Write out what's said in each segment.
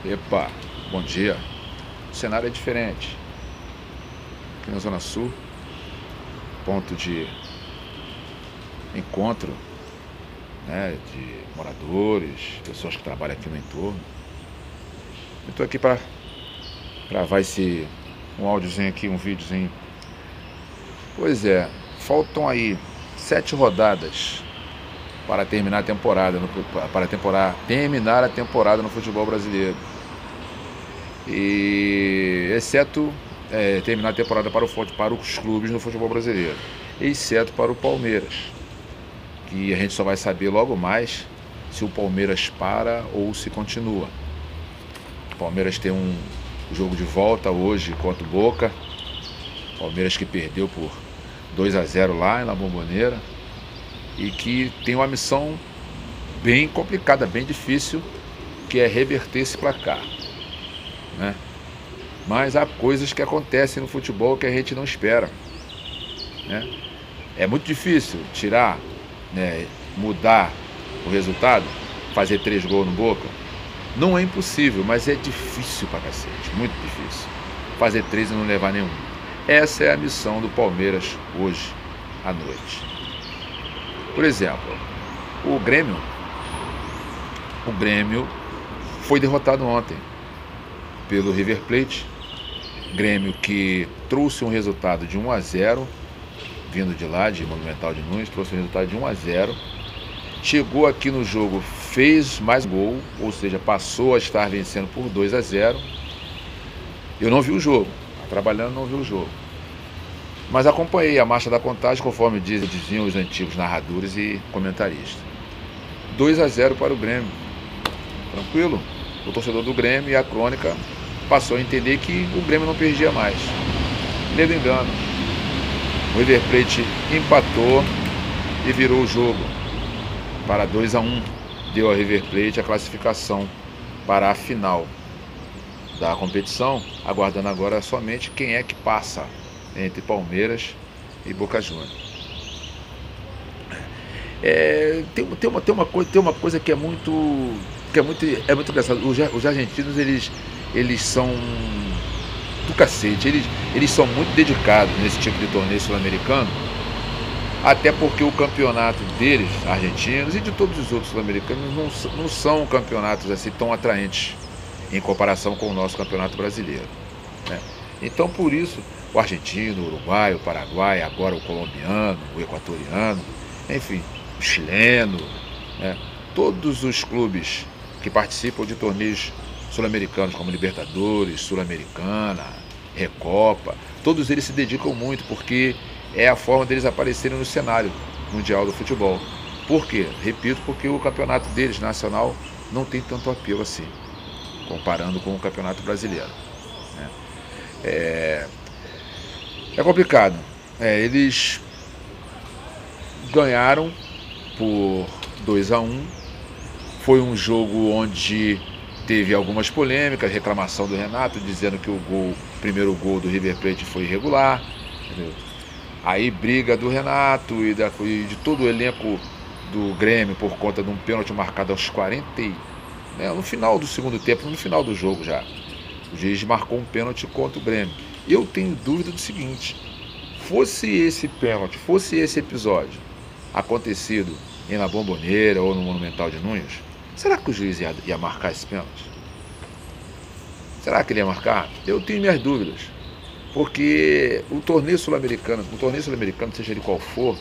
Epa, bom dia. O cenário é diferente. Aqui na Zona Sul, ponto de encontro, né, de moradores, pessoas que trabalham aqui no entorno. Eu estou aqui para gravar um áudiozinho aqui, um videozinho. Pois é, faltam aí 7 rodadas para terminar a temporada, terminar a temporada no futebol brasileiro. E exceto terminar a temporada para os clubes no futebol brasileiro, exceto para o Palmeiras, que a gente só vai saber logo mais se o Palmeiras para ou se continua. O Palmeiras tem um jogo de volta hoje contra o Boca. Palmeiras que perdeu por 2-0 lá na Bombonera e que tem uma missão bem complicada, bem difícil, que é reverter esse placar, né? Mas há coisas que acontecem no futebol que a gente não espera, né? É muito difícil tirar, né, mudar o resultado, fazer 3 gols no Boca. Não é impossível, mas é difícil pra cacete, muito difícil. Fazer 3 e não levar nenhum. Essa é a missão do Palmeiras hoje à noite. Por exemplo, o Grêmio foi derrotado ontem pelo River Plate. Grêmio que trouxe um resultado de 1-0, vindo de lá, de Monumental de Nunes, trouxe um resultado de 1-0. Chegou aqui no jogo, fez mais gol, ou seja, passou a estar vencendo por 2-0. Eu não vi o jogo, trabalhando, não vi o jogo, mas acompanhei a marcha da contagem, conforme diziam os antigos narradores e comentaristas. 2-0 para o Grêmio, tranquilo. O torcedor do Grêmio e a crônica passou a entender que o Grêmio não perdia mais. Ledo engano. O River Plate empatou e virou o jogo para 2-1. Deu ao River Plate a classificação para a final da competição, aguardando agora somente quem é que passa entre Palmeiras e Boca Juniors. Tem uma coisa que é muito engraçado. Os argentinos, eles são do cacete, eles são muito dedicados nesse tipo de torneio sul-americano, até porque o campeonato deles, argentinos e de todos os outros sul-americanos, não são campeonatos assim tão atraentes em comparação com o nosso campeonato brasileiro, né? Então, por isso, o argentino, o uruguaio, o paraguai, agora o colombiano, o equatoriano, enfim, o chileno, né? Todos os clubes que participam de torneios sul-americanos, como Libertadores, Sul-Americana, Recopa, todos eles se dedicam muito, porque é a forma deles aparecerem no cenário mundial do futebol. Por quê? Repito, porque o campeonato deles, nacional, não tem tanto apelo assim, comparando com o campeonato brasileiro, né? É complicado. Eles ganharam por 2-1. Foi um jogo onde teve algumas polêmicas, reclamação do Renato, dizendo que o primeiro gol do River Plate foi irregular, entendeu? Aí briga do Renato e de todo o elenco do Grêmio por conta de um pênalti marcado aos 40, né, no final do segundo tempo, no final do jogo já. O juiz marcou um pênalti contra o Grêmio. Eu tenho dúvida do seguinte: fosse esse pênalti, fosse esse episódio acontecido em La Bombonera ou no Monumental de Nunes, será que o juiz ia marcar esse pênalti? Será que ele ia marcar? Eu tenho minhas dúvidas, porque o torneio sul-americano, seja ele qual for,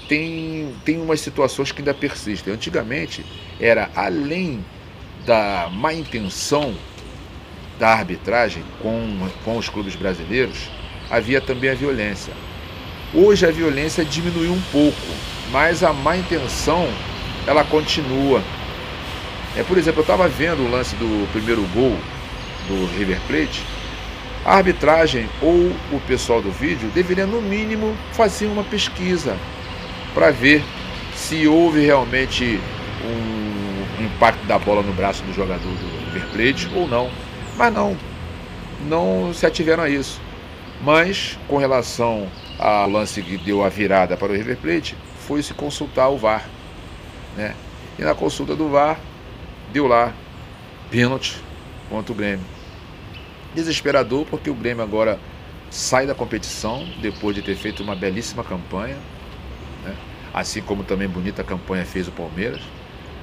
tem umas situações que ainda persistem. Antigamente era, além da má intenção da arbitragem com os clubes brasileiros, havia também a violência. Hoje a violência diminuiu um pouco, mas a má intenção, ela continua. Por exemplo, eu estava vendo o lance do primeiro gol do River Plate. A arbitragem ou o pessoal do vídeo deveria, no mínimo, fazer uma pesquisa para ver se houve realmente um impacto da bola no braço do jogador do River Plate ou não. Mas não se ativeram a isso. Mas, com relação ao lance que deu a virada para o River Plate, foi se consultar o VAR, né? E na consulta do VAR, deu lá pênalti contra o Grêmio. Desesperador, porque o Grêmio agora sai da competição depois de ter feito uma belíssima campanha, né? Assim como também bonita campanha fez o Palmeiras.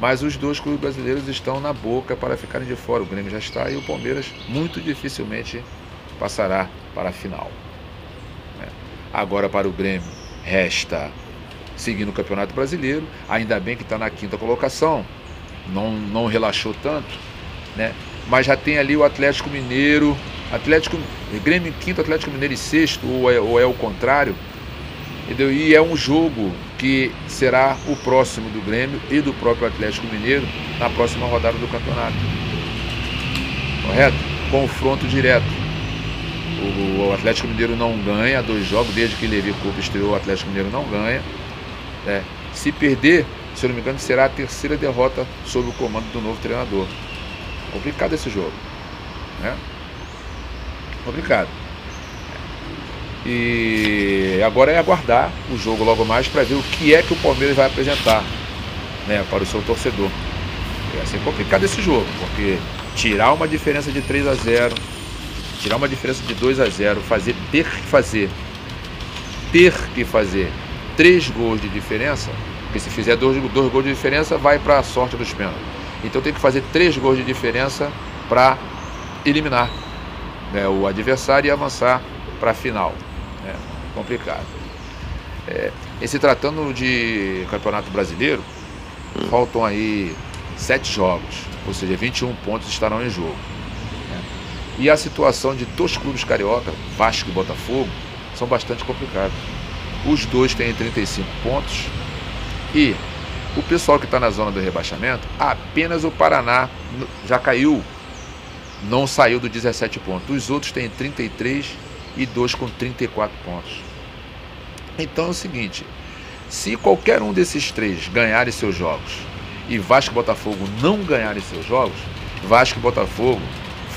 Mas os dois clubes brasileiros estão na boca para ficarem de fora. O Grêmio já está e o Palmeiras muito dificilmente passará para a final, né? Agora para o Grêmio resta seguir no Campeonato Brasileiro. Ainda bem que está na 5ª colocação, não relaxou tanto, né? Mas já tem ali o Atlético Mineiro, Grêmio em 5º, Atlético Mineiro em 6º, ou é o contrário, entendeu? E é um jogo que será o próximo do Grêmio e do próprio Atlético Mineiro na próxima rodada do campeonato, correto? Confronto direto. O Atlético Mineiro não ganha 2 jogos, desde que Levi Coupe estreou, o Atlético Mineiro não ganha, né? Se perder, se eu não me engano, será a 3ª derrota sob o comando do novo treinador. Complicado esse jogo, né? Complicado. E agora é aguardar o jogo logo mais para ver o que é que o Palmeiras vai apresentar, né, para o seu torcedor. Vai ser complicado esse jogo, porque tirar uma diferença de 3-0, tirar uma diferença de 2-0, ter que fazer 3 gols de diferença, porque se fizer 2 gols de diferença vai para a sorte dos pênaltis. Então tem que fazer 3 gols de diferença para eliminar, né, o adversário e avançar para a final. É complicado. Em se tratando de Campeonato Brasileiro, faltam aí 7 jogos, ou seja, 21 pontos estarão em jogo, né? E a situação de 2 clubes carioca, Vasco e Botafogo, são bastante complicadas. Os dois têm 35 pontos e o pessoal que está na zona do rebaixamento, apenas o Paraná já caiu, não saiu do 17 pontos. Os outros têm 33 e 2 com 34 pontos. Então é o seguinte, se qualquer um desses 3 ganharem seus jogos e Vasco e Botafogo não ganharem seus jogos, Vasco e Botafogo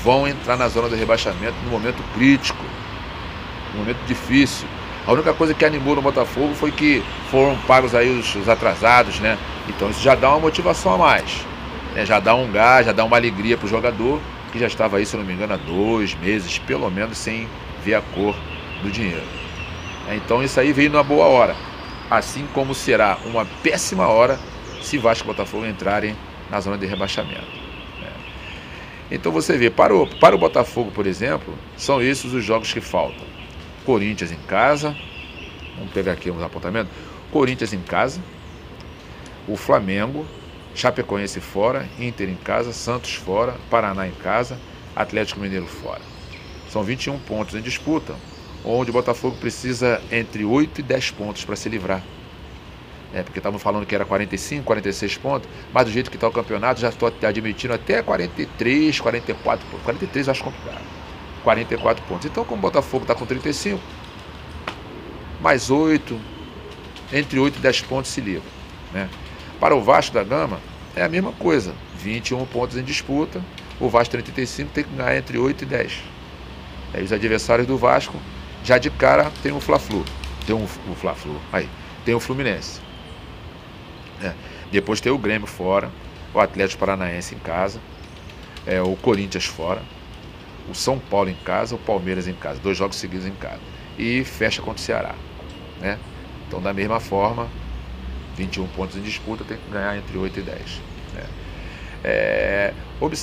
vão entrar na zona do rebaixamento no momento crítico, no momento difícil. A única coisa que animou no Botafogo foi que foram pagos aí os atrasados, né? Então isso já dá uma motivação a mais, né? Já dá um gás, já dá uma alegria para o jogador, que já estava aí, se eu não me engano, há 2 meses, pelo menos, sem ver a cor do dinheiro. Então isso aí veio numa boa hora, assim como será uma péssima hora se Vasco e Botafogo entrarem na zona de rebaixamento, né? Então você vê, para o Botafogo, por exemplo, são esses os jogos que faltam. Corinthians em casa, vamos pegar aqui uns apontamentos. Corinthians em casa, o Flamengo, Chapecoense fora, Inter em casa, Santos fora, Paraná em casa, Atlético Mineiro fora. São 21 pontos em disputa, onde o Botafogo precisa entre 8 e 10 pontos para se livrar. Porque estavam falando que era 45, 46 pontos, mas do jeito que está o campeonato, já estou admitindo até 43, 44 pontos. 43 eu acho complicado. 44 pontos. Então, como o Botafogo está com 35, mais 8, entre 8 e 10 pontos se livra, né? Para o Vasco da Gama, é a mesma coisa. 21 pontos em disputa, o Vasco 35 tem que ganhar entre 8 e 10. Aí os adversários do Vasco, já de cara, tem o Fla-Flu. Tem o Fluminense. Depois tem o Grêmio fora, o Atlético Paranaense em casa, o Corinthians fora, o São Paulo em casa, o Palmeiras em casa, 2 jogos seguidos em casa. E fecha contra o Ceará, né? Então, da mesma forma, 21 pontos em disputa, tem que ganhar entre 8 e 10, né?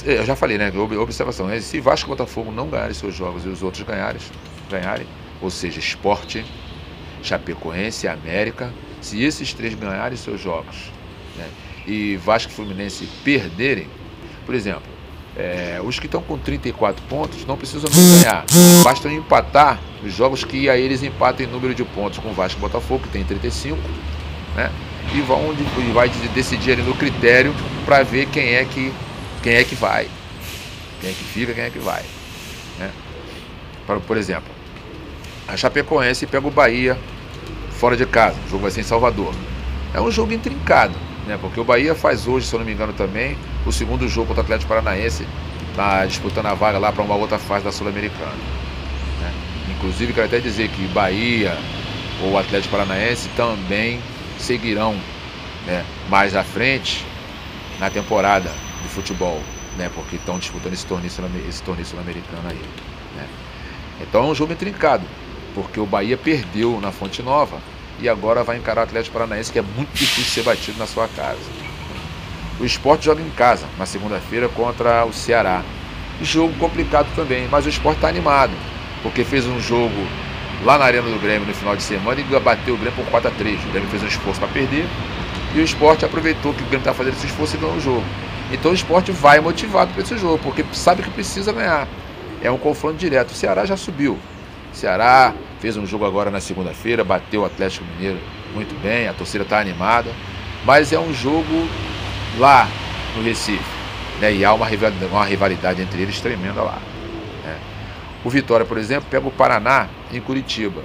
Eu já falei, né? Observação, né? Se Vasco e Botafogo não ganharem seus jogos e os outros ganharem, ou seja, Sport, Chapecoense e América, se esses 3 ganharem seus jogos, né, e Vasco e Fluminense perderem, por exemplo, os que estão com 34 pontos não precisam ganhar, basta empatar os jogos que aí eles empatem em número de pontos com o Vasco e Botafogo, que tem 35, né, e vai decidir ali no critério para ver quem é que vai, quem é que fica, quem é que vai, né? Por exemplo, a Chapecoense pega o Bahia fora de casa, o jogo vai ser em Salvador. É um jogo intrincado, né? Porque o Bahia faz hoje, se eu não me engano também, o segundo jogo contra o Atlético Paranaense, disputando a vaga lá para uma outra fase da Sul-Americana, né? Inclusive, quero até dizer que Bahia ou Atlético Paranaense também seguirão, né, mais à frente na temporada de futebol né? Porque estão disputando esse torneio sul-americano aí, né? Então é um jogo intrincado, porque o Bahia perdeu na Fonte Nova e agora vai encarar o Atlético Paranaense, que é muito difícil ser batido na sua casa. O Sport joga em casa, na segunda-feira, contra o Ceará. Jogo complicado também, mas o Sport está animado, porque fez um jogo lá na Arena do Grêmio no final de semana e bateu o Grêmio por 4-3. O Grêmio fez um esforço para perder e o Sport aproveitou que o Grêmio está fazendo esse esforço e ganhou o jogo. Então o Sport vai motivado para esse jogo, porque sabe que precisa ganhar. É um confronto direto. O Ceará já subiu. O Ceará fez um jogo agora na segunda-feira, bateu o Atlético Mineiro muito bem, a torcida está animada, mas é um jogo lá no Recife, né? E há uma rivalidade entre eles tremenda lá, né? O Vitória, por exemplo, pega o Paraná em Curitiba.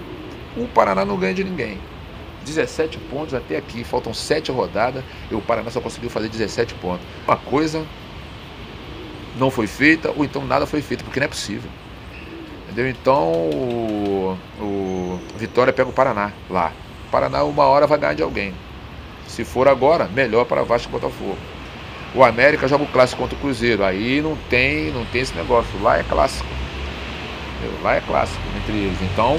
O Paraná não ganha de ninguém. 17 pontos até aqui, faltam 7 rodadas e o Paraná só conseguiu fazer 17 pontos. Uma coisa não foi feita, ou então nada foi feito, porque não é possível. Entendeu? Então o Vitória pega o Paraná lá. O Paraná uma hora vai ganhar de alguém. Se for agora, melhor para Vasco e Botafogo. O América joga o clássico contra o Cruzeiro. Aí não tem esse negócio. Lá é clássico. Entendeu? Lá é clássico entre eles. Então,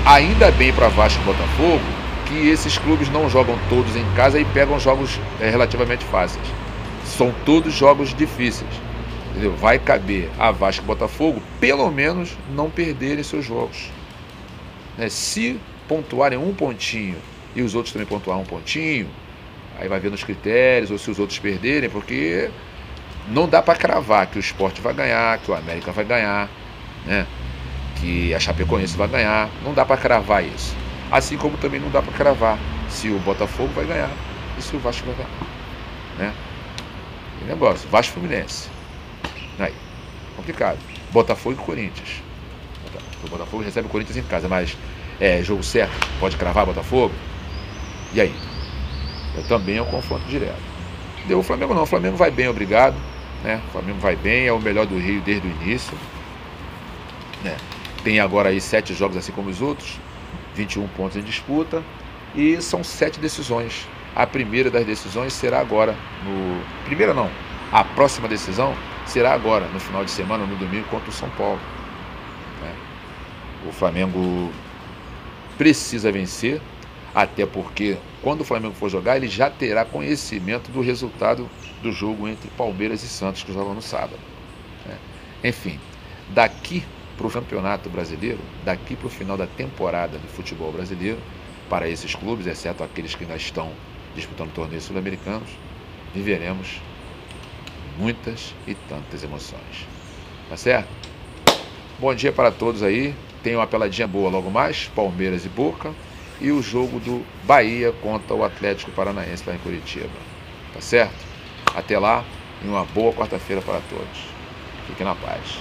ainda bem para Vasco e Botafogo que esses clubes não jogam todos em casa e pegam jogos relativamente fáceis. São todos jogos difíceis. Entendeu? Vai caber a Vasco e Botafogo, pelo menos, não perderem seus jogos. Né? Se pontuarem um pontinho e os outros também pontuar um pontinho, aí vai ver nos critérios, ou se os outros perderem, porque não dá para cravar que o Sport vai ganhar, que o América vai ganhar, né? Que a Chapecoense vai ganhar. Não dá para cravar isso. Assim como também não dá para cravar se o Botafogo vai ganhar e se o Vasco vai ganhar, né? Que negócio, Vasco Fluminense. Aí, complicado. Botafogo e Corinthians. O Botafogo recebe o Corinthians em casa, mas jogo certo, pode cravar Botafogo? E aí? Também é um confronto direto. Deu o Flamengo não, o Flamengo vai bem, obrigado, né? O Flamengo vai bem, é o melhor do Rio desde o início, né? Tem agora aí 7 jogos assim como os outros, 21 pontos em disputa e são 7 decisões. A primeira das decisões será agora Primeira não, a próxima decisão será agora, no final de semana, no domingo, contra o São Paulo, né? O Flamengo precisa vencer, até porque quando o Flamengo for jogar, ele já terá conhecimento do resultado do jogo entre Palmeiras e Santos, que jogam no sábado, né? Enfim, daqui para o Campeonato Brasileiro, daqui para o final da temporada do futebol brasileiro, para esses clubes, exceto aqueles que ainda estão disputando torneios sul-americanos, viveremos muitas e tantas emoções. Tá certo? Bom dia para todos aí. Tem uma peladinha boa logo mais, Palmeiras e Boca, e o jogo do Bahia contra o Atlético Paranaense lá em Curitiba. Tá certo? Até lá e uma boa quarta-feira para todos. Fiquem na paz.